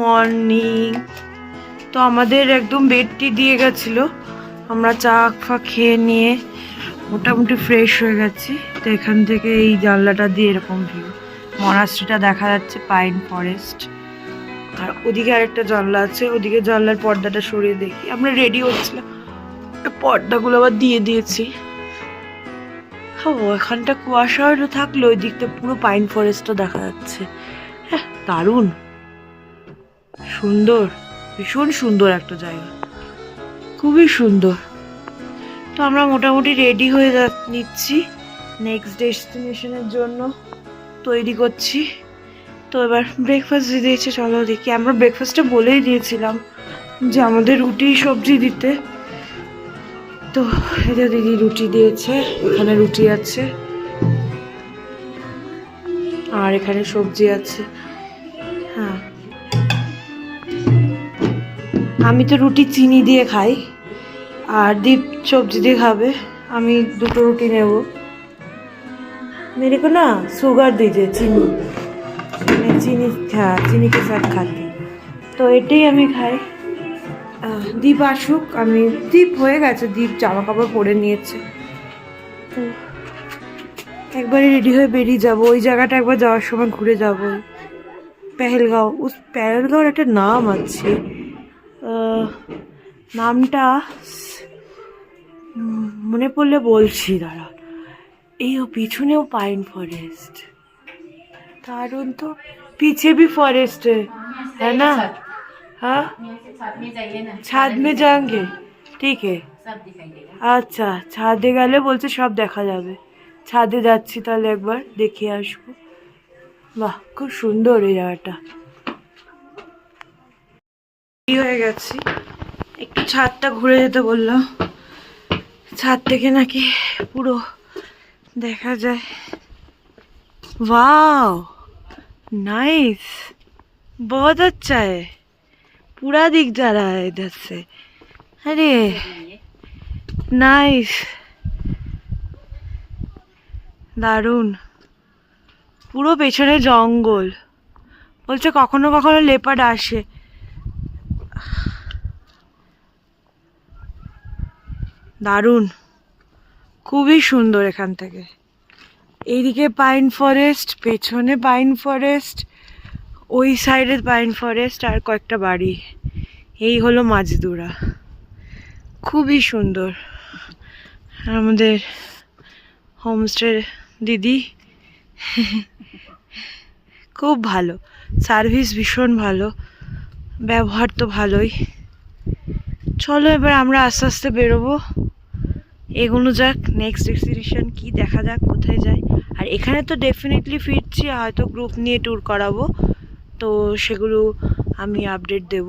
Morning. তো আমাদের একদম বেডটি দিয়ে গেছিলো, আমরা চা ফা খেয়ে নিয়ে মোটামুটি ফ্রেশ হয়ে গেছি। তো এখান থেকে এই জানলাটা দিয়ে এরকম ভিউ, মনাস্ট্রিটা দেখা যাচ্ছে, পাইন ফরেস্ট। আর ওদিকে আরেকটা জানলা আছে, ওদিকে জানলার পর্দাটা সরিয়ে দেখি। আমরা রেডি হচ্ছিলাম, পর্দাগুলো আবার দিয়ে দিয়েছি। এখানটা কুয়াশা থাকলে ওই দিকটা পুরো পাইন ফরেস্টও দেখা যাচ্ছে। হ্যাঁ, দারুণ সুন্দর, ভীষণ সুন্দর একটা জায়গা, খুবই সুন্দর। তো আমরা মোটামুটি রেডি হয়ে নিচ্ছি নেক্সট ডেস্টিনেশনের জন্য, তৈরি করছি। তো এবার ব্রেকফাস্ট দিয়ে দিয়েছে, চলো দেখি। আমরা ব্রেকফাস্টে বলেই দিয়েছিলাম যে আমাদের রুটি সবজি দিতে। তো এটা দিদি রুটি দিয়েছে, এখানে রুটি আছে আর এখানে সবজি আছে। হ্যাঁ, আমি তো রুটি চিনি দিয়ে খাই, আর দীপ সবজি দিয়ে খাবে। আমি দুটো রুটি নেব। मेरे को ना शुगर दीजिए, चीनी, मैं चीनी, हाँ चीनी के साथ खाती। তো এটাই আমি খাই। দীপ আসুক, আমি দীপ হয়ে গেছে, দীপ জামা কাপড় পরে নিয়েছে। তো একবারে রেডি হয়ে বেরিয়ে যাবো। ওই জায়গাটা একবার যাওয়ার সময় ঘুরে যাবো, পেহেলগাঁও। পেহেলগাঁওর একটা নাম আছে, নামটা মনে পড়লে বলছি, দাঁড়া। এই পিছনেও পাইন फॉरेस्ट, दारुण। तो पीछे भी फॉरेस्ट है ना? हाँ, ছাদ में जाएंगे, ठीक है। আচ্ছা, ছাদে গেলে বলছে সব দেখা যাবে। ছাদে যাচ্ছি, তাহলে একবার দেখে আসবো। বাহ, খুব সুন্দর এই জায়গাটা। হয়ে গেছি, একটু ছাদটা ঘুরে যেতে বললাম। ছাদ থেকে নাকি পুরো देखा जाए। वाओ, नाइस, बहुत अच्छा है, पूरा दिख जा रहा है इधर से। अरे नाइस, দারুণ। পুরো পেছনে জঙ্গল, বলছে কখনো কখনো লেপার্ড আসে। দারুণ, খুবই সুন্দর। এখান থেকে এইদিকে পাইন ফরেস্ট, পেছনে পাইন ফরেস্ট, ওই সাইডে পাইন ফরেস্ট, আর কয়েকটা বাড়ি। এই হলো মাঝদুরা, খুবই সুন্দর। আমাদের হোমস্টে দিদি খুব ভালো, সার্ভিস ভীষণ ভালো, ব্যবহার তো ভালোই। চলো এবার আমরা আস্তে আস্তে বেরোবো, এগোনো যাক। নেক্সট ডেস্টিনেশন কি দেখা যাক, কোথায় যাই। আর এখানে তো ডেফিনেটলি ফিরছি, হয়তো গ্রুপ নিয়ে ট্যুর করাবো, তো সেগুলো আমি আপডেট দেব।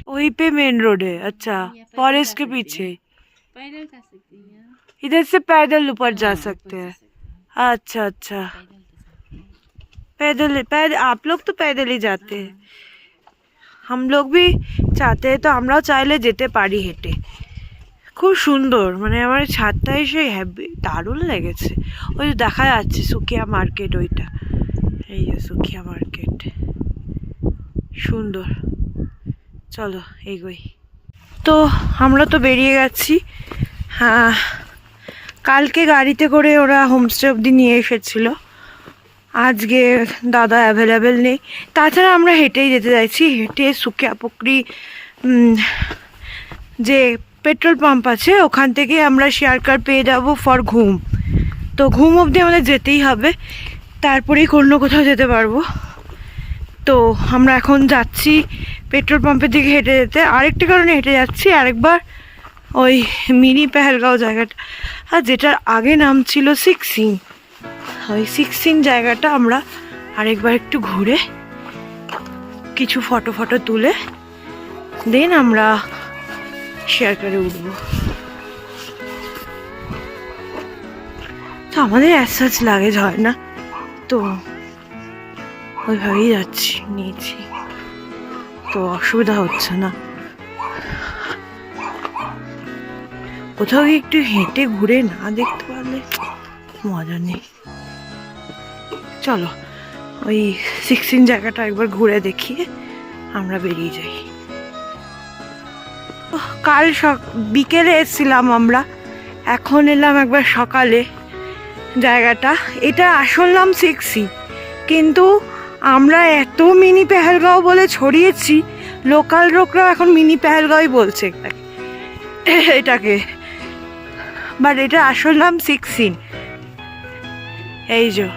वहीं पे मेन रोड है? अच्छा, फॉरेस्ट के पीछे। इधर से पैदल ऊपर जा सकते हैं? अच्छा अच्छा, पैदल आप लोग तो पैदल ही जाते हैं, हम लोग भी चाहते हैं, तो আমরাও চাইলে যেতে পারি হেঁটে। খুব সুন্দর, মানে আমার ছাদটা এসে দারুণ লেগেছে। ওই দেখা যাচ্ছে সুকিয়া মার্কেট, ওইটা এই যে সুকিয়া মার্কেট, সুন্দর। চলো এগোই। তো আমরা তো বেরিয়ে গেছি। হ্যাঁ, কালকে গাড়িতে করে ওরা হোমস্টে অবধি নিয়ে এসেছিলো, আজকে দাদা অ্যাভেলেবেল নেই। তাছাড়া আমরা হেঁটেই যেতে চাইছি, হেঁটে সুকিয়া পুকুরি যে পেট্রোল পাম্প আছে ওখান থেকে আমরা শেয়ার কার পেয়ে যাবো ফর ঘুম। তো ঘুম অবধি আমাদের যেতেই হবে, তারপরেই কোনো কোথাও যেতে পারবো। তো আমরা এখন যাচ্ছি পেট্রোল পাম্পের দিকে হেঁটে যেতে। আরেকটা কারণে হেঁটে যাচ্ছি, আরেকবার ওই মিনি পেহেলগাঁও জায়গাটা, আর যেটার আগে নাম ছিল সিক্সিং, ওই সিক্সিং জায়গাটা আমরা আরেকবার একটু ঘুরে কিছু ফটো তুলে দেন আমরা শেয়ার করে উঠবো। তো আমাদের অ্যাজ লাগেজ হয় না, তো ওইভাবেই যাচ্ছি, নিয়েছি, তো অসুবিধা হচ্ছে না। কোথাও একটু হেঁটে ঘুরে না দেখতে পারলে মজা নেই। চলো ওই সিক্সিং জায়গাটা একবার ঘুরে দেখিয়ে আমরা বেরিয়ে যাই। কাল বিকেলে এসেছিলাম আমরা, এখন এলাম একবার সকালে। জায়গাটা এটা আসল নাম সিক্সি, কিন্তু আমরা এত মিনি পেহেলগাঁও বলে ছড়িয়েছি, লোকাল লোকরাও এখন মিনি পেহেলগাঁওই বলছে এটাকে, বাট এটা আসল নাম সিক্সিন। এই যে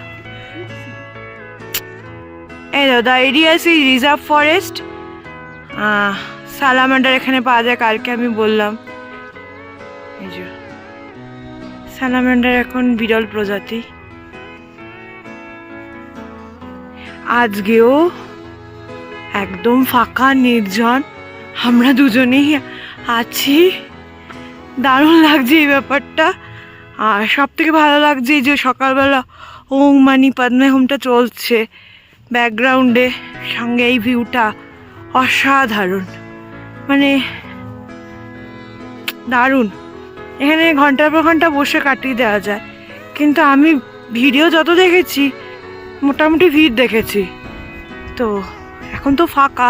the area is reserve forest. সালামান্ডার এখানে পাওয়া যায়, কালকে আমি বললাম। এই যে সালামান্ডার এখন বিরল প্রজাতি। আজকেও একদম ফাঁকা নির্জন, আমরা দুজনেই আছি। দারুণ লাগছে এই ব্যাপারটা। আর সব থেকে ভালো লাগছে যে সকালবেলা ওম মানি পদ্মে হোমটা চলছে ব্যাকগ্রাউন্ডে, সঙ্গে এই ভিউটা অসাধারণ, মানে দারুণ। এখানে ঘন্টার পর ঘন্টা বসে কাটিয়ে দেওয়া যায়, কিন্তু আমি ভিডিও যত দেখেছি মোটামুটি ভিড় দেখেছি। তো এখন তো ফাঁকা,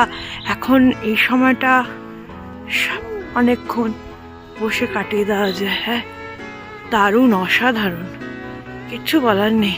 এখন এই সময়টা অনেকক্ষণ বসে কাটিয়ে দেওয়া যায়। হ্যাঁ, দারুণ, অসাধারণ, কিচ্ছু বলার নেই।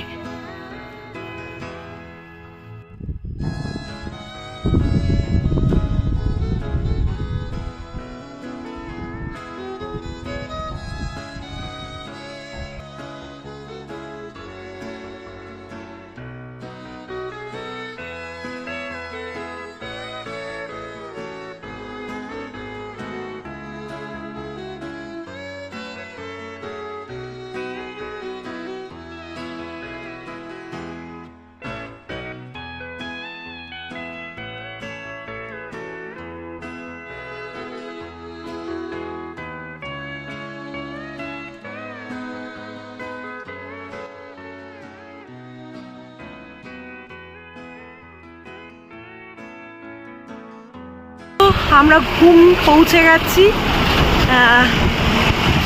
আমরা ঘুম পৌঁছে গেছি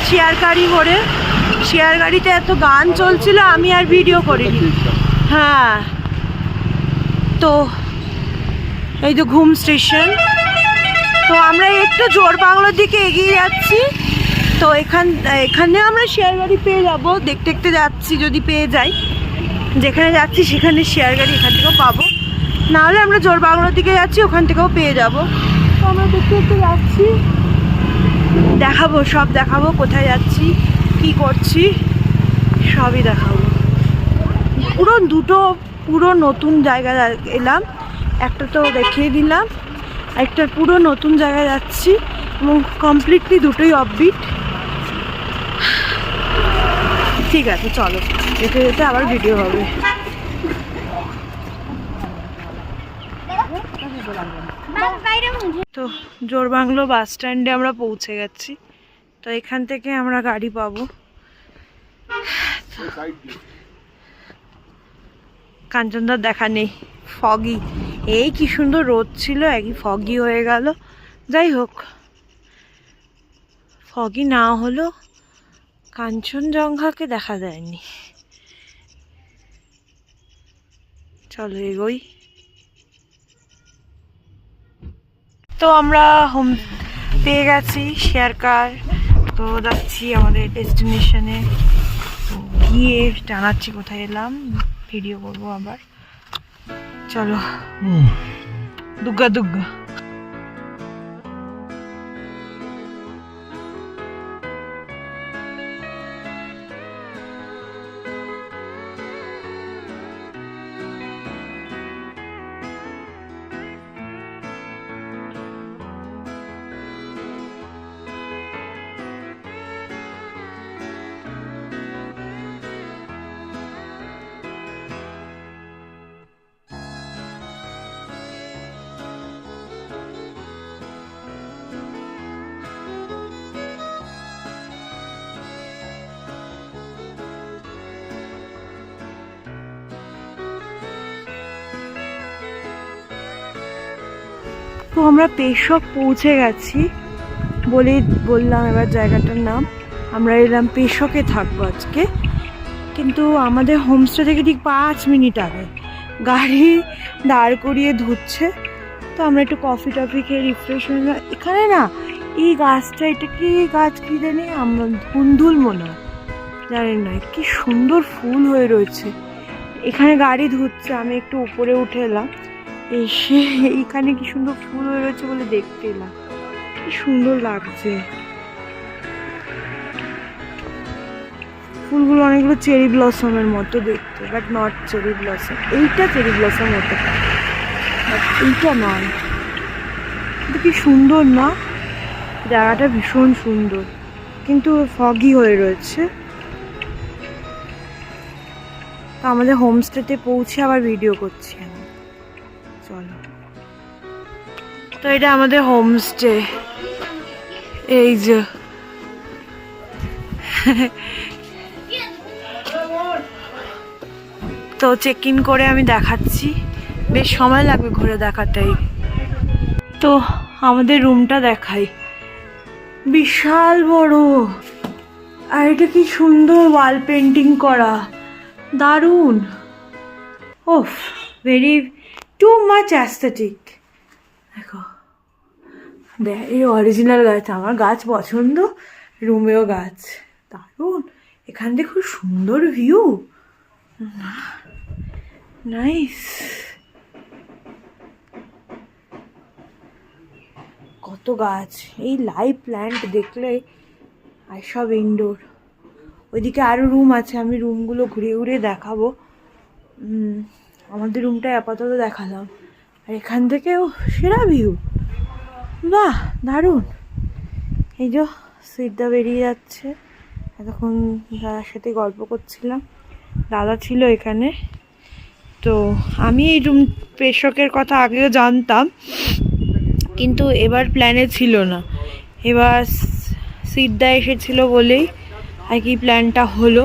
শেয়ার গাড়ি করে। শেয়ার গাড়িতে এত গান চলছিল, আমি আর ভিডিও করিনি। হ্যাঁ, তো এই যে ঘুম স্টেশন। তো আমরা একটু জোর বাংলার দিকে এগিয়ে যাচ্ছি। তো এখানে আমরা শেয়ার গাড়ি পেয়ে যাবো, দেখতে দেখতে যাচ্ছি, যদি পেয়ে যাই। যেখানে যাচ্ছি সেখানে শেয়ার গাড়ি এখান থেকেও পাবো, নাহলে আমরা জোর বাংলার দিকে যাচ্ছি, ওখান থেকেও পেয়ে যাবো। তো আমরা দেখতে দেখতে যাচ্ছি, দেখাবো, সব দেখাবো, কোথায় যাচ্ছি, কি করছি, সবই দেখাবো। পুরো নতুন জায়গায় এলাম, একটা তো দেখিয়ে দিলাম, একটা পুরো নতুন জায়গায় যাচ্ছি, এবং কমপ্লিটলি দুটোই অফবিট। ঠিক আছে, চলো, যেতে যেতে আবার ভিডিও হবে। তো জোরবাংলো বাস স্ট্যান্ডে আমরা পৌঁছে গেছি। তো এখান থেকে আমরা গাড়ি পাবো। কাঞ্চনদার দেখা নেই, ফগি। এই কি সুন্দর রোদ ছিল, একই ফগি হয়ে গেল। যাই হোক, ফগি না হলো কাঞ্চনজঙ্ঘাকে দেখা যায়নি। চলো এগোই। তো আমরা হোম পেয়ে গেছি, শেয়ার কার। তো যাচ্ছি আমাদের ডেস্টিনেশনে, গিয়ে জানাচ্ছি কোথায় এলাম, ভিডিও করবো আবার। চলো, দুগ্গা দুগ্গা। তো আমরা পেশক পৌঁছে গেছি বললাম এবার জায়গাটার নাম। আমরা এলাম পেশকে, থাকবো আজকে। কিন্তু আমাদের হোমস্টে থেকে ঠিক 5 মিনিট আগে গাড়ি দাঁড় করিয়ে ধুচ্ছে। তো আমরা একটু কফি টফি খেয়ে রিফ্রেশ হয়ে যাই। এখানে না এই গাছটা, এটা কি গাছ কি জানি, আমরা ধুন্দুল মনে হয়, জানি না, কি সুন্দর ফুল হয়ে রয়েছে। এখানে গাড়ি ধুচ্ছে, আমি একটু উপরে উঠে এলাম, এসে এইখানে কি সুন্দর ফুল হয়ে রয়েছে বলে দেখতে এলাম, কি সুন্দর লাগছে। ফুলগুলো অনেকগুলো চেরি ব্লসমের মতো দেখতে, বাট নট চেরি ব্লসম। এইটা চেরি ব্লসম হতে পারে, বাট এইটা নয়। কিন্তু কি সুন্দর না, জায়গাটা ভীষণ সুন্দর, কিন্তু ফগি হয়ে রয়েছে। তো আমাদের হোমস্টেতে পৌঁছে আবার ভিডিও করছি আমি, চলো। তো এটা আমাদের হোমস্টে, এই যে তো চেক ইন করে আমি দেখাচ্ছি, বেশ সময় লাগবে ঘুরে দেখাতেই। তো আমাদের রুমটা দেখাই, বিশাল বড়, আর এটা কি সুন্দর ওয়াল পেন্টিং করা, দারুণ। ওফ, ভেরি টু মাচ অ্যাস্থেটিক। দেখো, এই অরিজিনাল গাছ, আমার গাছ পছন্দ, রুমেও গাছ, দারুণ। এখান থেকে খুব সুন্দর ভিউ, নাইস। কত গাছ, এই লাইভ প্ল্যান্ট দেখলে, আর সব ইনডোর। ওইদিকে আরও রুম আছে, আমি রুমগুলো ঘুরিয়ে ঘুরিয়ে দেখাবো। আমাদের রুমটাই আপাতত দেখালাম, আর এখান থেকেও সেরা ভিউ, বাহ দারুণ। এই যে সিদ্ধা বেরিয়ে যাচ্ছে, এতক্ষণ দাদার সাথে গল্প করছিলাম, দাদা ছিল এখানে। তো আমি এই রুম প্রেষকের কথা আগেও জানতাম, কিন্তু এবার প্ল্যানে ছিল না, এবার সিদ্ধা এসেছিল বলেই আর কি প্ল্যানটা হলো।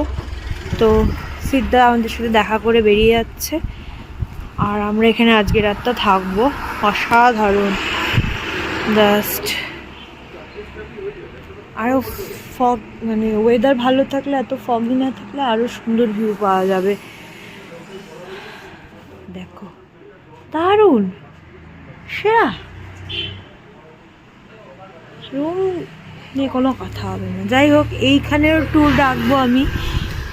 তো সিদ্ধা আমাদের সাথে দেখা করে বেরিয়ে যাচ্ছে, আর আমরা এখানে আজকে রাতটা থাকবো। অসাধারণ, জাস্ট। আরও ফগ, মানে ওয়েদার ভালো থাকলে, এত ফগি না থাকলে আরও সুন্দর ভিউ পাওয়া যাবে। দেখো, দারুণ, সেরা রুম নিয়ে কোনো কথা হবে না। যাই হোক, এইখানেও ট্যুর রাখবো, আমি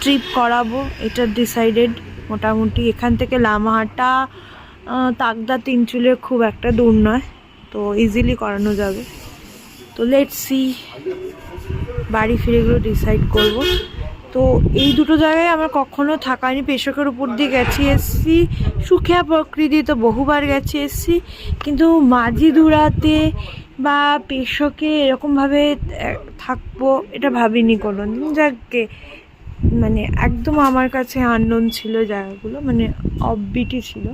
ট্রিপ করাবো, এটা ডিসাইডেড মোটামুটি। এখান থেকে লামাহাটা, তাকদা, তিনচুলের খুব একটা দূর নয়, তো ইজিলি করানো যাবে। তো লেটস সি, বাড়ি ফিরেগুলো ডিসাইড করব। তো এই দুটো জায়গায় আমার কখনো থাকা হয়নি। পেশকের উপর দিয়ে গেছি এসছি, সুখিয়া প্রকৃতি তো বহুবার গেছি এসছি, কিন্তু মাঝিধুরাতে বা পেশকে এরকমভাবে থাকবো এটা ভাবিনি কোনো দিন। যাকে মানে একদম আমার কাছে আননোন ছিল জায়গাগুলো, মানে অফবিটই ছিল।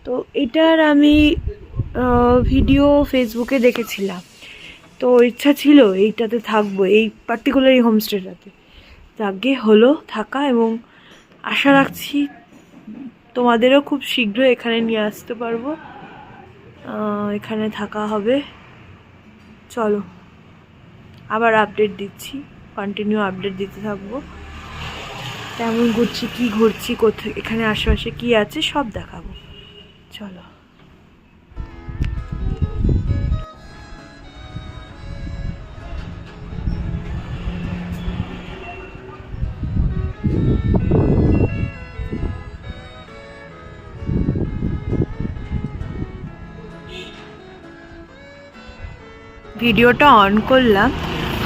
তো এটার আমি ভিডিও ফেসবুকে দেখেছিলাম, তো ইচ্ছা ছিল এইটাতে থাকবো, এই পার্টিকুলার এই হোমস্টেটাতে। যাকে হলো থাকা, এবং আশা রাখছি তোমাদেরও খুব শীঘ্র এখানে নিয়ে আসতে পারবো, এখানে থাকা হবে। চলো, আবার আপডেট দিচ্ছি, কন্টিনিউ আপডেট দিতে থাকবো, কেমন ঘুরছি, কি ঘুরছি, কোথায়, এখানে আশেপাশে কি আছে সব দেখাবো। চলো। ভিডিওটা অন করলাম,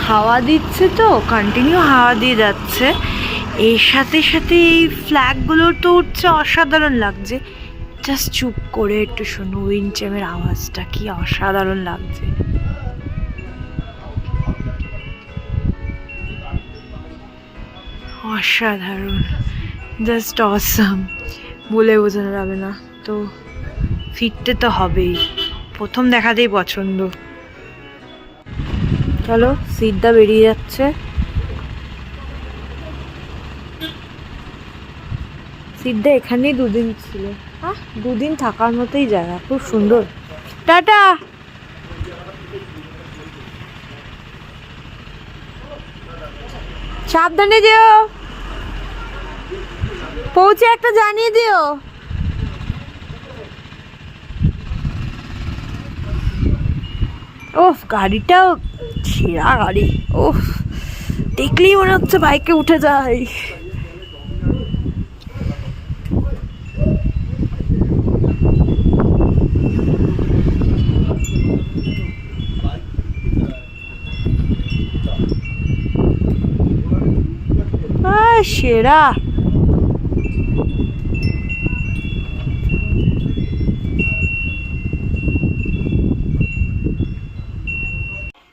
হাওয়া দিচ্ছে, তো কন্টিনিউ হাওয়া দিয়ে যাচ্ছে, এর সাথে সাথে এই ফ্ল্যাগগুলো তো উঠছে, অসাধারণ লাগছে। জাস্ট চুপ করে একটু শোনো উইন্ড চিমের আওয়াজটা, কি অসাধারণ লাগছে। অসাধারণ, জাস্ট অসাম, বলে বোঝানো যাবে না। তো ফিরতে তো হবেই, প্রথম দেখাতেই পছন্দ। চলো, সিদ্ধা বেরিয়ে যাচ্ছে, সিদ্ধা এখানেই দুদিন ছিল, হ্যাঁ দুদিন থাকার মতোই জায়গা, খুব সুন্দর। টাটা। সাবধানে যেও, পৌঁছে একটা জানিয়ে দিও। ওফ, গাড়িটাও ছেঁড়া গাড়ি। ওফ, দেখলেই মনে হচ্ছে বাইকে উঠে যায়। সেরা।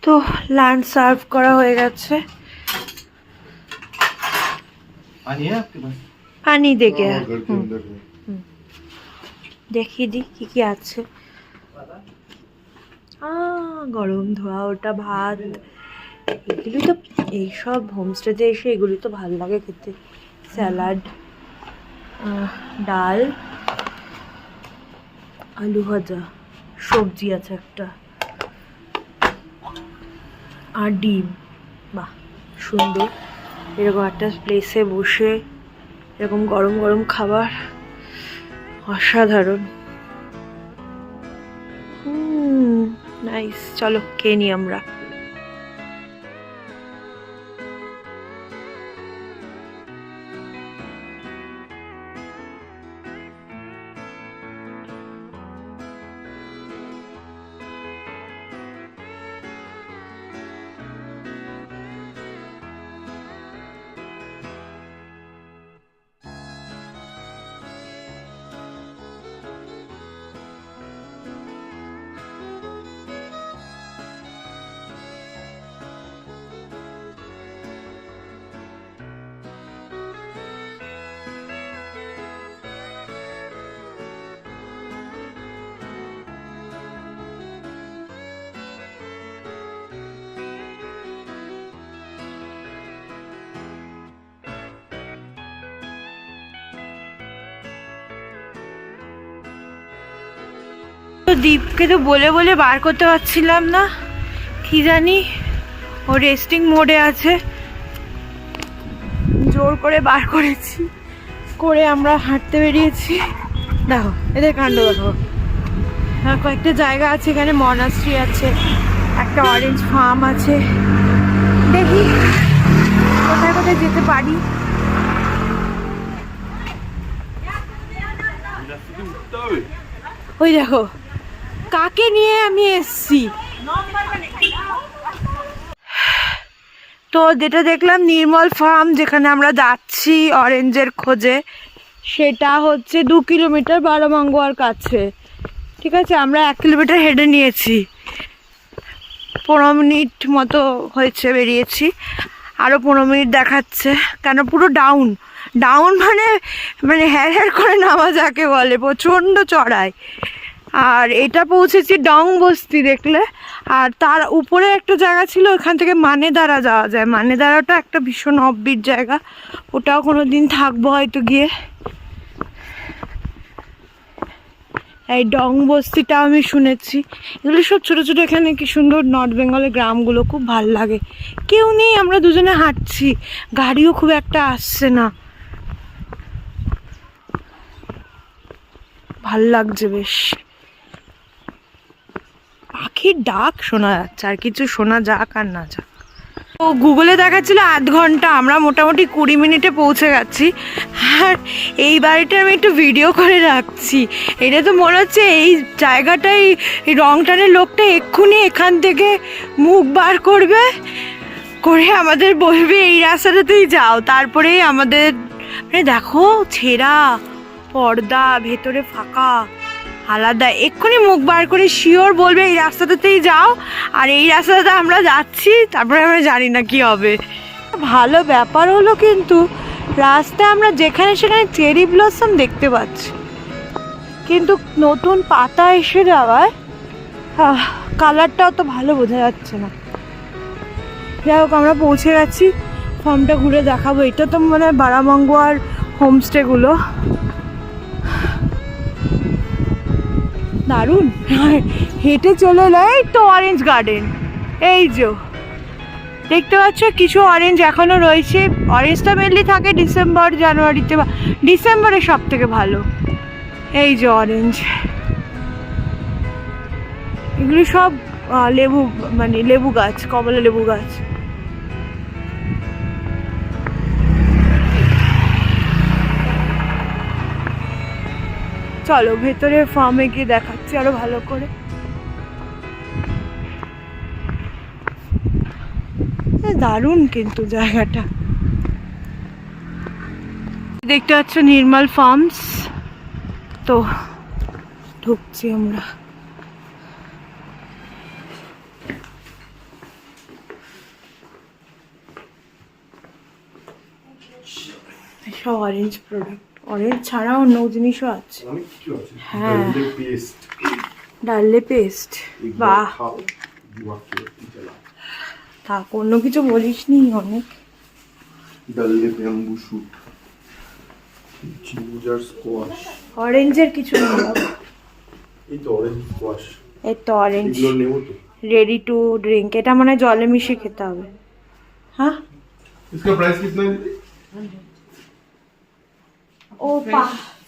তো লাঞ্চ সার্ভ করা হয়ে গেছে। পানি দেখে দেখিয়ে দিই কি কি আছে। গরম ধোয়া ওটা ভাত। এগুলি তো এইসব হোমস্টেতে এসে এগুলি তো ভালো লাগে খেতে। স্যালাড, ডাল, আলু ভাজা, সবজি আছে একটা, আর ডিম। বাহ, সুন্দর। এরকম একটা প্লেসে বসে এরকম গরম গরম খাবার অসাধারণ। নাইস, চলো খেয়ে নিই আমরা। তো দীপকে তো বলে বলে বার করতে পারছিলাম না, কি জানি ও রেস্টিং মোডে আছে। জোর করে বার করেছি, করে আমরা হাঁটতে বেরিয়েছি। দেখো এদের কাণ্ড দেখো। কয়েকটা জায়গা আছে, এখানে মনাস্ট্রি আছে, একটা অরেঞ্জ ফার্ম আছে। দেখি কোথায় কোথায় যেতে পারি। ওই দেখো কাকে নিয়ে আমি এসছি। তো যেটা দেখলাম নির্মল ফার্ম, যেখানে আমরা যাচ্ছি অরেঞ্জের খোঁজে, সেটা হচ্ছে 2 কিলোমিটার বারামাঙ্গুয়ার কাছে। ঠিক আছে, আমরা 1 কিলোমিটার হেঁটে নিয়েছি, 15 মিনিট মতো হয়েছে বেরিয়েছি। আরও 15 মিনিট দেখাচ্ছে, কেন পুরো ডাউন। ডাউন মানে মানে হ্যার হ্যার করে নামা যাকে বলে, প্রচণ্ড চড়াই। আর এটা পৌঁছেছি ডং বস্তি দেখলে। আর তার উপরে একটা জায়গা ছিল, ওখান থেকে মানেদারা যাওয়া যায়। মানেদারাটা একটা ভীষণ অফবিট জায়গা, ওটাও কোনো দিন থাকবো হয়তো গিয়ে। এই ডং বস্তিটা আমি শুনেছি। এগুলো সব ছোটো ছোটো, এখানে কি সুন্দর নর্থ বেঙ্গলের গ্রামগুলো, খুব ভাল লাগে। কেউ নেই, আমরা দুজনে হাঁটছি, গাড়িও খুব একটা আসছে না, ভাল লাগছে বেশ। পাখির ডাক শোনা যাচ্ছে, আর কিছু শোনা যাক আর না যাক। তো গুগলে দেখাচ্ছিল 8 ঘন্টা, আমরা মোটামুটি 20 মিনিটে পৌঁছে গেছি। আর এই বাড়িটা আমি একটু ভিডিও করে রাখছি। এটা তো মনে হচ্ছে এই জায়গাটাই, এই রংটানের লোকটা এক্ষুনি এখান থেকে মুখ বার করবে, করে আমাদের বলবে এই রাস্তাটাতেই যাও। তারপরেই আমাদের, মানে দেখো ছেঁড়া পর্দা, ভেতরে ফাঁকা, আলাদা। এক্ষুনি মুখ বার করে শিওর বলবে এই রাস্তাটাতেই যাও, আর এই রাস্তাতে আমরা যাচ্ছি। তারপরে আমরা জানি না কি হবে। ভালো ব্যাপার হলো কিন্তু রাস্তায় আমরা যেখানে সেখানে চেরি ব্লসম দেখতে পাচ্ছি, কিন্তু নতুন পাতা এসে যাওয়ায় কালারটাও তো ভালো বোঝা যাচ্ছে না। যাই হোক, আমরা পৌঁছে গেছি, ফার্মটা ঘুরে দেখাবো। এটা তো মানে বারামাঙ্গুয়ার হোমস্টেগুলো, দারুণ। হেঁটে চলে এলাই তো অরেঞ্জ গার্ডেন। এই যে দেখতে পাচ্ছ কিছু অরেঞ্জ এখনো রয়েছে। অরেঞ্জটা মেনলি থাকে ডিসেম্বর জানুয়ারিতে, বা ডিসেম্বরে সব থেকে ভালো। এই যে অরেঞ্জ, এগুলি সব লেবু, মানে লেবু গাছ, কমলা লেবু গাছ। চলো ভেতরে ফার্মে গিয়ে দেখাচ্ছি আরো ভালো করে। দারুণ কিন্তু জায়গাটা। দেখতে পাচ্ছ নির্মল ফার্মস। তো ঢুকছি আমরা। সব অরেঞ্জ প্রোডাক্ট, অরেঞ্জ ছাড়াও অন্য জিনিসও আছে। হ্যাঁ, ডালে পেস্ট। বাহ, থাক অন্য কিছু বলিস নি। অনেক ডালে ব্যাম্বু শুট, জিঞ্জার স্কোয়াশ, অরেঞ্জের কিছু নেই। এই তো অরেঞ্জ স্কোয়াশ, এই তো অরেঞ্জ এগুলো নেব তো। রেডি টু ড্রিঙ্ক, এটা মানে জলে মিশিয়ে খেতে হবে। हाँ इसका प्राइस कितना है? ओ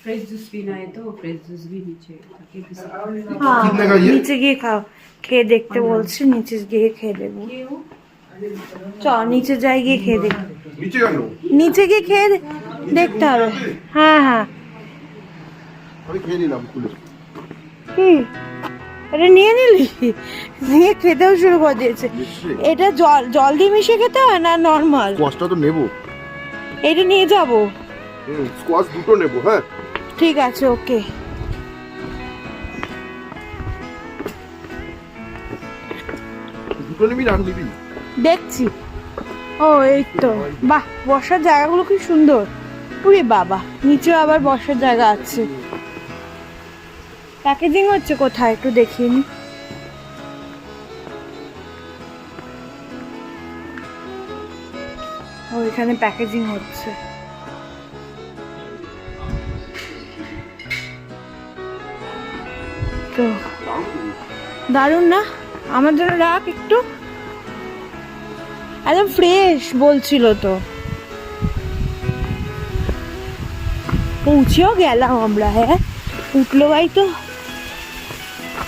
फ्रेश जूस पीना है तो फ्रेश जूस भी नीचे हाँ कितने का ये? नीचे गিয়ে খাও, খেয়ে দেখতে বলছি। নিচে গিয়ে খেয়ে দেবো। চল নিচে যাই, গিয়ে খেয়ে দেখ। नीचे का लो, নিচে গিয়ে খেয়ে দেখতে হবে। হ্যাঁ হ্যাঁ, আমি খেয়ে নিলাম খুলে। কি এটা নিয়ে নিলি? নিয়ে খেতেও শুরু করে দিয়েছে। এটা জল জল দিয়ে মিশিয়ে খেতে হয় না নর্মাল? স্কোয়াশটা তো নেব। এটা নিয়ে যাবো। স্কোয়াশ দুটো নেব। হ্যাঁ ঠিক আছে, ওকে। দুটো নিবি না নিবি? দেখছি। ও এই তো, বাহ বসার জায়গাগুলো কি সুন্দর। পুরি বাবা, নিচে আবার বসার জায়গা আছে। প্যাকেজিং হচ্ছে কোথায় একটু দেখিনি। ও এখানে প্যাকেজিং হচ্ছে। তো দারুণ না? আমার জন্য রাখ একটু, একদম ফ্রেশ বলছিল তো। পৌঁছেও গেলাম আমরা। হ্যাঁ উঠলো ভাই তো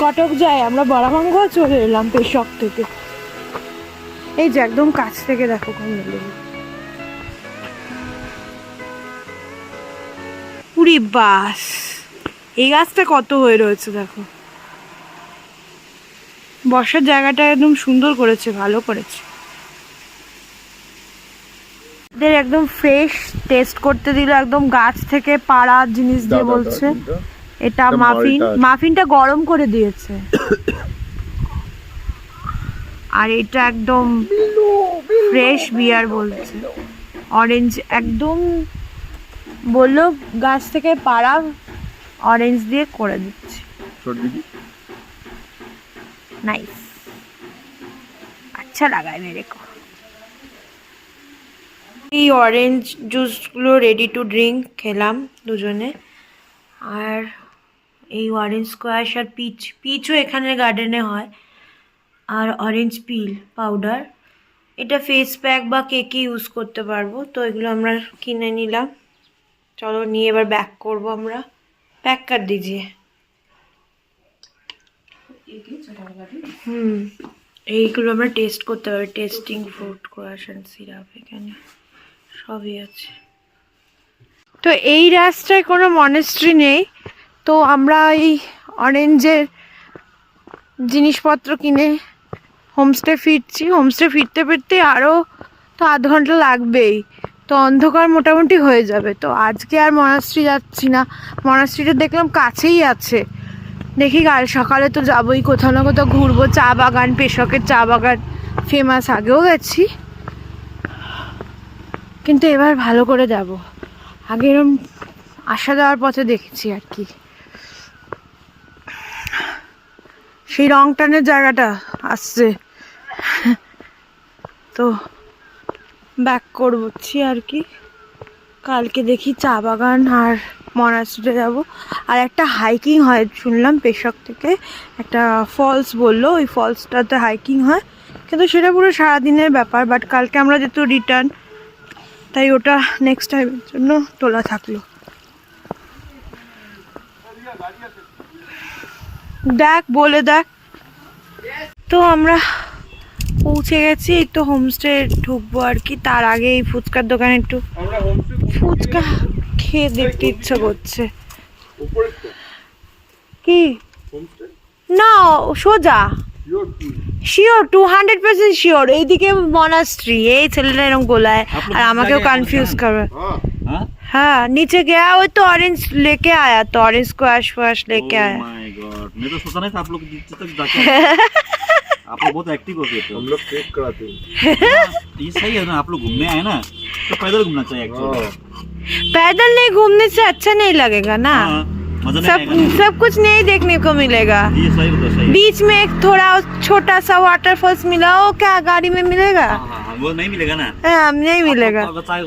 কটক যায়, আমরা বড়াভাঙ্গ চলে এলাম পেশক থেকে। এই যে একদম কাছ থেকে দেখো কমলা লেবু। পুরি বাস, এই গাছটা কত হয়ে রয়েছে দেখো। বসার জায়গাটা একদম সুন্দর করেছে, ভালো করেছে। এদের একদম ফ্রেশ টেস্ট করতে দিল, একদম গাছ থেকে পাড়া জিনিস দিয়ে বলছে। এটা মাফিন, মাফিনটা গরম করে দিয়েছে। আর এটা একদম ফ্রেশ বিয়ার বলছে। অরেঞ্জ একদম বললো গাছ থেকে পাড়া অরেঞ্জ দিয়ে করে দিচ্ছে। नाइस, अच्छा लगा है मेरे को। এই অরেঞ্জ জুসগুলো রেডি টু ড্রিঙ্ক খেলাম দুজনে। আর এই অরেঞ্জ স্কোয়াশ আর পিচও এখানে গার্ডেনে হয়। আর অরেঞ্জ পিল পাউডার, এটা ফেস প্যাক বা কেকে ইউজ করতে পারবো। তো এগুলো আমরা কিনে নিলাম। চলো নিয়ে এবার ব্যাক করবো আমরা। প্যাক কর দিজিয়ে। এইগুলো আমরা টেস্ট করতে পারি। টেস্টিং ফ্রুট ক্রাশন সিরাপ, এখানে সবই আছে। তো এই রাস্তায় কোনো মনেস্ট্রি নেই, তো আমরা এই অরেঞ্জের জিনিসপত্র কিনে হোমস্টে ফিরছি। হোমস্টে ফিরতে ফিরতে আরও তো আধ ঘন্টা লাগবেই, তো অন্ধকার মোটামুটি হয়ে যাবে। তো আজকে আর মনাস্ট্রি যাচ্ছি না। মনাস্ট্রিটা দেখলাম কাছেই আছে, দেখি কাল সকালে তো যাবোই, কোথাও না কোথাও ঘুরবো। চা বাগান, পেশকের চা বাগান ফেমাস, আগেও গেছি, কিন্তু এবার ভালো করে যাব। আগে এরম আসা যাওয়ার পথে দেখেছি আর কি। সেই রং টানের জায়গাটা আসছে, তো ব্যাক করছি আর কি। কালকে দেখি চা বাগান আর মনাস্ট্রিতে যাব। আর একটা হাইকিং হয় শুনলাম পেশক থেকে, একটা ফলস বললো, ওই ফলসটাতে হাইকিং হয়, কিন্তু সেটা পুরো সারাদিনের ব্যাপার। বাট কালকে আমরা যেহেতু রিটার্ন, তাই ওটা নেক্সট টাইমের জন্য তোলা থাকলো। দেখ বলে দেখ। তো আমরা পৌঁছে গেছি, এই তো হোমস্টে ঢুকবো আর কি। তার আগে এই ফুচকার দোকানে একটু আমরা হোমস্টে ফুচকা খেয়ে দেখতে ইচ্ছা করছে। উপরে তো কি হোমস্টে না, সোজা শিওর কি শিওর 200% শিওর। এইদিকে মনাস্ট্রি, এই ছেলেটা এরকম গোলায় আর আমাকেও কনফিউজ করবে। हां हाँ हाँ नीचे गया वो तो ऑरेंज लेके आया, तो ऑरेंज स्क्वाश वाश लेके आया। माय गॉड, मैं तो सोचा नहीं था आप लोग नीचे तक जाके आप लोग बहुत एक्टिव हो गए थे। हम लोग ट्रेक कराते हैं ये सही है ना, आप लोग घूमने आए ना तो पैदल घूमना चाहिए एक्चुअली। हाँ पैदल नहीं घूमने से अच्छा नहीं लगेगा ना, मजा नहीं सब आएगा ना। सब कुछ नहीं देखने को मिलेगा। ये सही होता सही है। बीच में एक थोड़ा छोटा सा वाटरफॉल्स मिला, वो क्या गाड़ी में मिलेगा? हाँ हाँ हाँ, वो नहीं मिलेगा ना। हाँ, नहीं मिलेगा। आप चाहे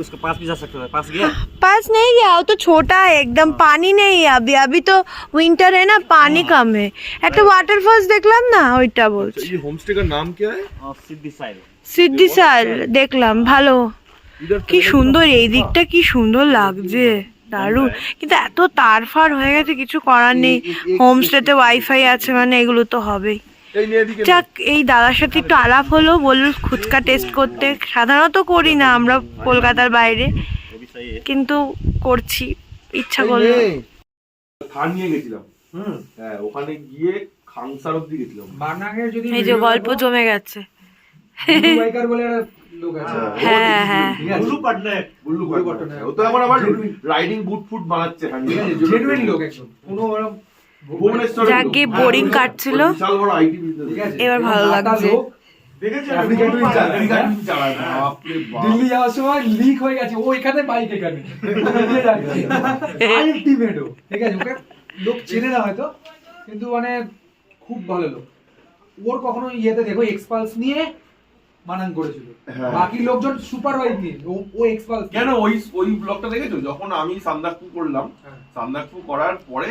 उसके पास भी जा सकते हैं। पास गया पास नहीं गया, वो तो छोटा है एकदम, पानी नहीं है अभी। अभी तो विंटर है ना, पानी कम है। एक तो वाटरफॉल्स देखलाम ना, ওইটা বলছি। ये होमस्टे का नाम क्या है सिद्धि साइड। সিদ্ধিসার দেখলাম, ভালো। इधर কি সুন্দর, এই দিকটা কি সুন্দর লাগছে, দারুণ। কিন্তু এত তারফার হয়ে গেছে, কিছু করার নেই। হোমস্টেতে ওয়াইফাই আছে মানে এগুলো তো হবেই। এই নিয়ে এদিকে যাক, এই দাদার সাথে একটু আলাপ হলো, বললো ফুচকা টেস্ট করতে। সাধারণত করি না আমরা কলকাতার বাইরে, वो भी सही है। কিন্তু করছি, ইচ্ছা করলো। থার নিয়ে গেছিলাম হ্যাঁ ওখানে গিয়ে খাংসার অব্দি গেছিলাম বানাগের যদি এই যে গল্প জমে গেছে। বাইকার বলে একটা লোক আছে, হ্যাঁ হ্যাঁ, ঠিক আছে, বুল্লু পাটনায়ক ও তো এখন আবার রাইডিং বুট ফুট বানাচ্ছে হ্যাঁ ঠিক আছে, জেনুইন লোক একদম, কোনো ওরকম ভুবনেশ্বরের যাকে লোক। বোরিং কাটছিল, বিশাল বড় আইটি বিজনেস ঠিক আছে, এবার ভালো লাটা লাগছে। লোক, দেখেছেন আফ্রিকা টুইন চালায়, বাপরে বাপ দিল্লি যাওয়ার সময় লিক হয়ে গেছে, ও এখানে বাইক এখানে আলটিমেট, ঠিক আছে, ওকে লোক চেনে না হয়তো, কিন্তু মানে খুব ভালো লোক। ওর কখনো ইয়েতে দেখো এক্সপালস নিয়ে মানান করেছিল, হ্যাঁ। বাকি লোকজন সুপার বাইক নিয়ে, ও এক্সপালস কেন ওই ব্লগটা দেখেছো যখন আমি সান্দাকফু করলাম হ্যাঁ। সান্দাকফু করার পরে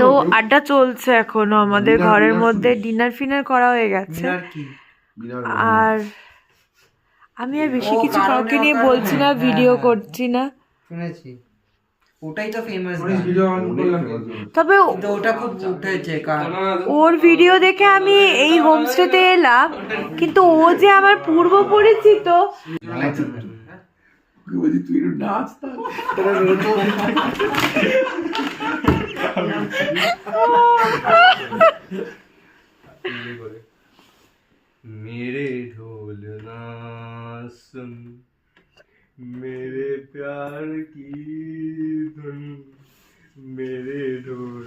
তো আড্ডা চলছে এখনো আমাদের ঘরের মধ্যে। ডিনার ফিনার করা হয়ে গেছে, আর আমি আর বেশি কিছু কাউকে নিয়ে বলছি না, ভিডিও করছি না। শুনেছি, ওটাই তো ফেমাস। ভিডিও অন করলাম, তবে তো ওটা খুব উঠেছে, কারণ ওর ভিডিও দেখে আমি এই হোমস্টেতে এলাম, কিন্তু ও যে আমার পূর্ব পরিচিত। বলছি তুই একটু নাচ मेरे ढोल ना सुन मेरे प्यार की धुन मेरे ढोल